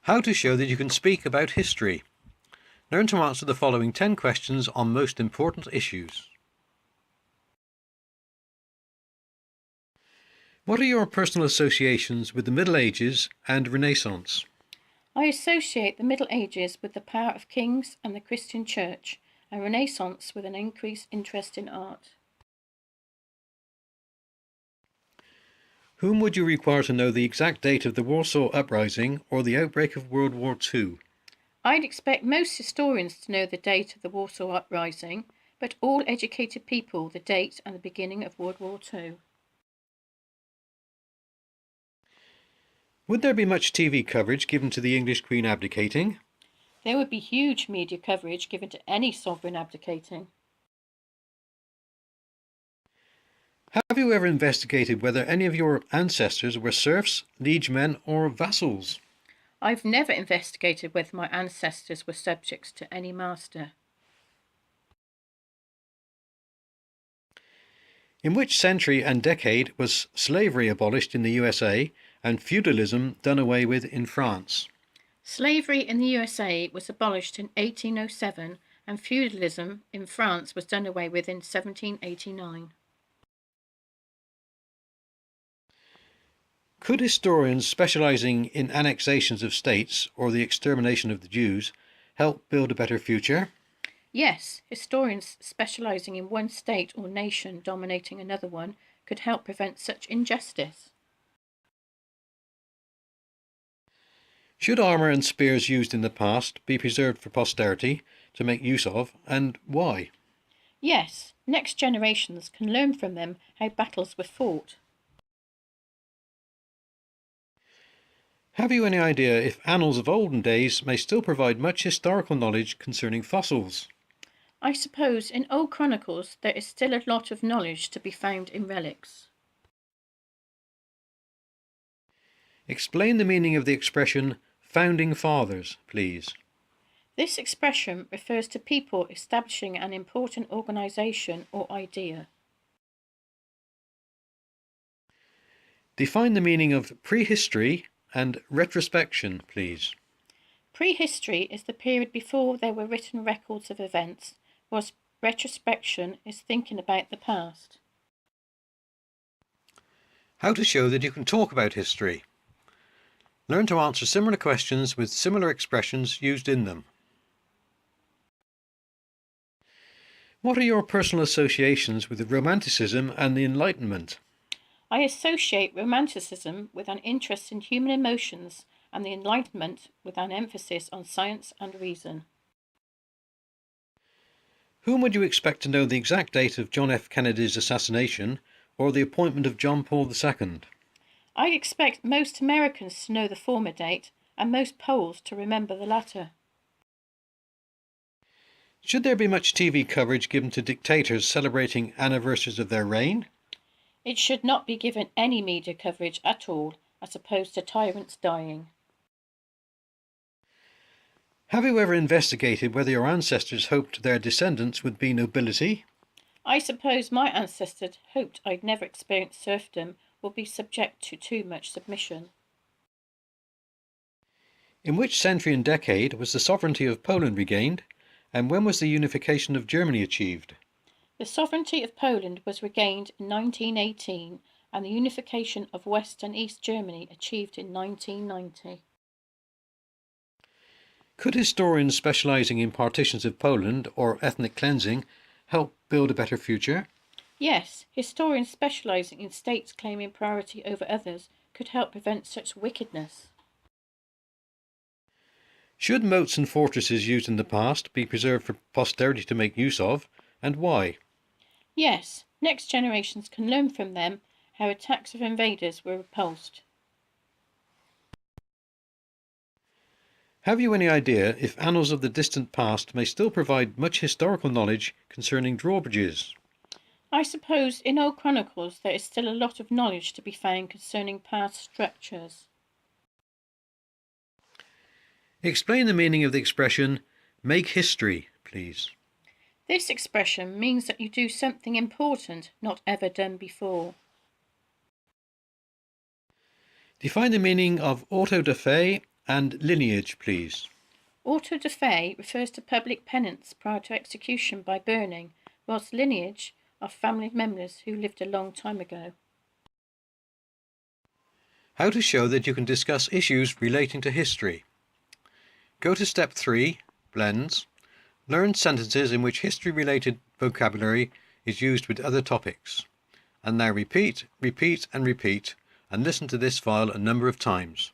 How to show that you can speak about history. Learn to answer the following 10 questions on most important issues. What are your personal associations with the Middle Ages and Renaissance? I associate the Middle Ages with the power of kings and the Christian Church, and Renaissance with an increased interest in art. Whom would you require to know the exact date of the Warsaw Uprising or the outbreak of World War II? I'd expect most historians to know the date of the Warsaw Uprising, but all educated people the date and the beginning of World War II. Would there be much TV coverage given to the English Queen abdicating? There would be huge media coverage given to any sovereign abdicating. Have you ever investigated whether any of your ancestors were serfs, liegemen or vassals? I've never investigated whether my ancestors were subjects to any master. In which century and decade was slavery abolished in the USA and feudalism done away with in France? Slavery in the USA was abolished in 1807 and feudalism in France was done away with in 1789. Could historians specialising in annexations of states or the extermination of the Jews help build a better future? Yes, historians specialising in one state or nation dominating another one could help prevent such injustice. Should armour and spears used in the past be preserved for posterity to make use of, and why? Yes, next generations can learn from them how battles were fought. Have you any idea if annals of olden days may still provide much historical knowledge concerning fossils? I suppose in old chronicles there is still a lot of knowledge to be found in relics. Explain the meaning of the expression founding fathers, please. This expression refers to people establishing an important organisation or idea. Define the meaning of prehistory and retrospection, please. Prehistory is the period before there were written records of events, whilst retrospection is thinking about the past. How to show that you can talk about history. Learn to answer similar questions with similar expressions used in them. What are your personal associations with Romanticism and the Enlightenment? I associate Romanticism with an interest in human emotions and the Enlightenment with an emphasis on science and reason. Whom would you expect to know the exact date of John F. Kennedy's assassination or the appointment of John Paul II? I'd expect most Americans to know the former date and most Poles to remember the latter. Should there be much TV coverage given to dictators celebrating anniversaries of their reign? It should not be given any media coverage at all, as opposed to tyrants dying. Have you ever investigated whether your ancestors hoped their descendants would be nobility? I suppose my ancestors hoped I'd never experience serfdom or be subject to too much submission. In which century and decade was the sovereignty of Poland regained, and when was the unification of Germany achieved? The sovereignty of Poland was regained in 1918 and the unification of West and East Germany achieved in 1990. Could historians specialising in partitions of Poland or ethnic cleansing help build a better future? Yes, historians specialising in states claiming priority over others could help prevent such wickedness. Should moats and fortresses used in the past be preserved for posterity to make use of, and why? Yes, next generations can learn from them how attacks of invaders were repulsed. Have you any idea if annals of the distant past may still provide much historical knowledge concerning drawbridges? I suppose in old chronicles there is still a lot of knowledge to be found concerning past structures. Explain the meaning of the expression make history, please. This expression means that you do something important not ever done before. Define the meaning of auto da fe And lineage, please. Auto de fe refers to public penance prior to execution by burning, whilst lineage are family members who lived a long time ago. How to show that you can discuss issues relating to history. Go to step 3, blends. Learn sentences in which history-related vocabulary is used with other topics. And now repeat, repeat and repeat, and listen to this file a number of times.